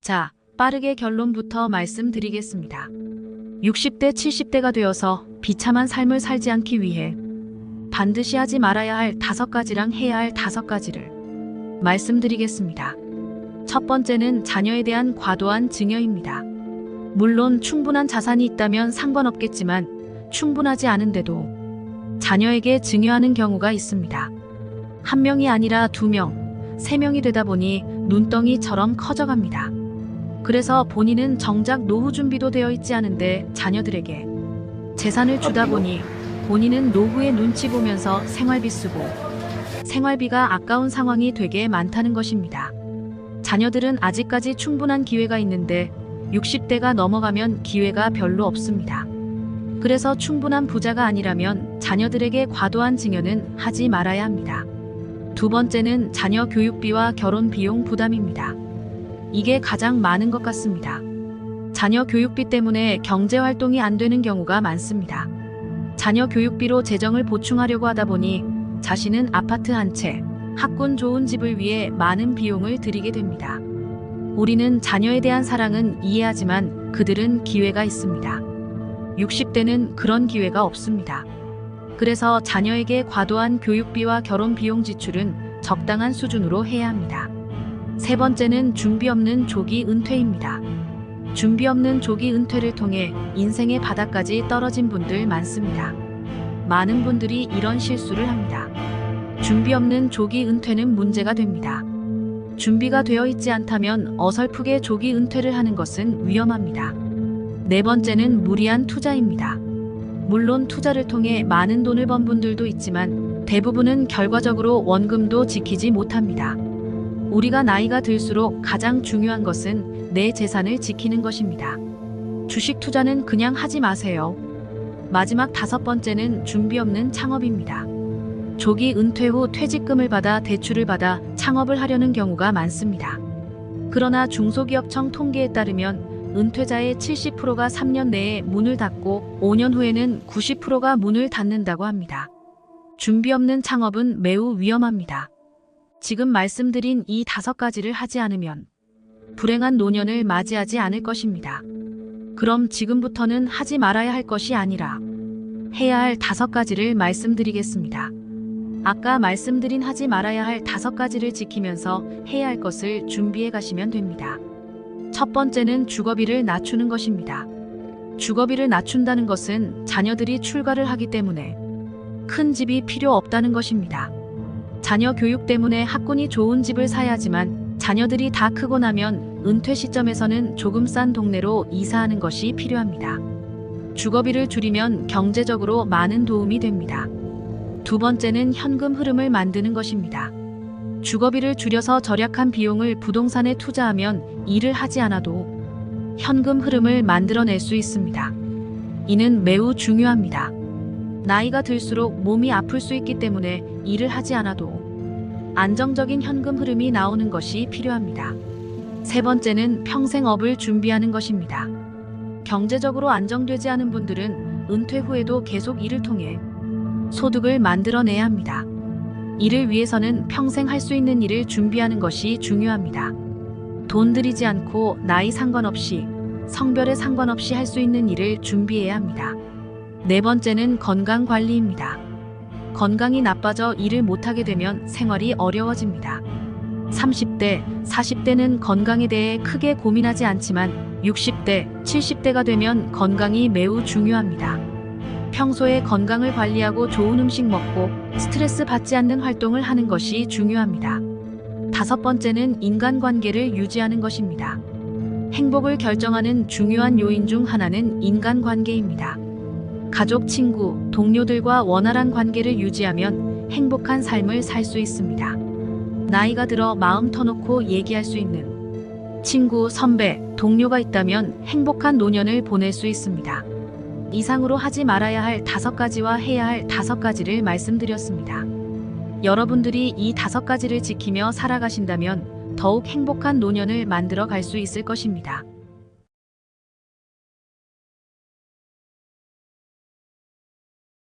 자, 빠르게 결론부터 말씀드리겠습니다. 60대, 70대가 되어서 비참한 삶을 살지 않기 위해 반드시 하지 말아야 할 5가지랑 해야 할 5가지를 말씀드리겠습니다. 첫 번째는 자녀에 대한 과도한 증여입니다. 물론 충분한 자산이 있다면 상관없겠지만 충분하지 않은데도 자녀에게 증여하는 경우가 있습니다. 한 명이 아니라 2명, 3명이 되다 보니 눈덩이처럼 커져갑니다. 그래서 본인은 정작 노후 준비도 되어 있지 않은데 자녀들에게 재산을 주다 보니 본인은 노후에 눈치 보면서 생활비 쓰고 생활비가 아까운 상황이 되게 많다는 것입니다. 자녀들은 아직까지 충분한 기회가 있는데 60대가 넘어가면 기회가 별로 없습니다. 그래서 충분한 부자가 아니라면 자녀들에게 과도한 증여는 하지 말아야 합니다. 두 번째는 자녀 교육비와 결혼 비용 부담입니다. 이게 가장 많은 것 같습니다. 자녀 교육비 때문에 경제활동이 안 되는 경우가 많습니다. 자녀 교육비로 재정을 보충하려고 하다 보니 자신은 아파트 한 채, 학군 좋은 집을 위해 많은 비용을 들이게 됩니다. 우리는 자녀에 대한 사랑은 이해하지만 그들은 기회가 있습니다. 60대는 그런 기회가 없습니다. 그래서 자녀에게 과도한 교육비와 결혼 비용 지출은 적당한 수준으로 해야 합니다. 세 번째는 준비 없는 조기 은퇴입니다. 준비 없는 조기 은퇴를 통해 인생의 바닥까지 떨어진 분들 많습니다. 많은 분들이 이런 실수를 합니다. 준비 없는 조기 은퇴는 문제가 됩니다. 준비가 되어 있지 않다면 어설프게 조기 은퇴를 하는 것은 위험합니다. 네 번째는 무리한 투자입니다. 물론 투자를 통해 많은 돈을 번 분들도 있지만 대부분은 결과적으로 원금도 지키지 못합니다. 우리가 나이가 들수록 가장 중요한 것은 내 재산을 지키는 것입니다. 주식 투자는 그냥 하지 마세요. 마지막 5번째는 준비 없는 창업입니다. 조기 은퇴 후 퇴직금을 받아 대출을 받아 창업을 하려는 경우가 많습니다. 그러나 중소기업청 통계에 따르면 은퇴자의 70%가 3년 내에 문을 닫고 5년 후에는 90%가 문을 닫는다고 합니다. 준비 없는 창업은 매우 위험합니다. 지금 말씀드린 이 5가지를 하지 않으면 불행한 노년을 맞이하지 않을 것입니다. 그럼 지금부터는 하지 말아야 할 것이 아니라 해야 할 5가지를 말씀드리겠습니다. 아까 말씀드린 하지 말아야 할 5가지를 지키면서 해야 할 것을 준비해 가시면 됩니다. 첫 번째는 주거비를 낮추는 것입니다. 주거비를 낮춘다는 것은 자녀들이 출가를 하기 때문에 큰 집이 필요 없다는 것입니다. 자녀 교육 때문에 학군이 좋은 집을 사야 하지만 자녀들이 다 크고 나면 은퇴 시점에서는 조금 싼 동네로 이사하는 것이 필요합니다. 주거비를 줄이면 경제적으로 많은 도움이 됩니다. 두 번째는 현금 흐름을 만드는 것입니다. 주거비를 줄여서 절약한 비용을 부동산에 투자하면 일을 하지 않아도 현금 흐름을 만들어낼 수 있습니다. 이는 매우 중요합니다. 나이가 들수록 몸이 아플 수 있기 때문에 일을 하지 않아도 안정적인 현금 흐름이 나오는 것이 필요합니다. 세 번째는 평생업을 준비하는 것입니다. 경제적으로 안정되지 않은 분들은 은퇴 후에도 계속 일을 통해 소득을 만들어내야 합니다. 이를 위해서는 평생 할 수 있는 일을 준비하는 것이 중요합니다. 돈 들이지 않고 나이 상관없이 성별에 상관없이 할 수 있는 일을 준비해야 합니다. 네 번째는 건강관리입니다. 건강이 나빠져 일을 못하게 되면 생활이 어려워집니다. 30대, 40대는 건강에 대해 크게 고민하지 않지만 60대, 70대가 되면 건강이 매우 중요합니다. 평소에 건강을 관리하고 좋은 음식 먹고 스트레스 받지 않는 활동을 하는 것이 중요합니다. 5번째는 인간관계를 유지하는 것입니다. 행복을 결정하는 중요한 요인 중 하나는 인간관계입니다. 가족, 친구, 동료들과 원활한 관계를 유지하면 행복한 삶을 살 수 있습니다. 나이가 들어 마음 터놓고 얘기할 수 있는 친구, 선배, 동료가 있다면 행복한 노년을 보낼 수 있습니다. 이상으로 하지 말아야 할 5가지와 해야 할 5가지를 말씀드렸습니다. 여러분들이 이 5가지를 지키며 살아가신다면 더욱 행복한 노년을 만들어 갈 수 있을 것입니다.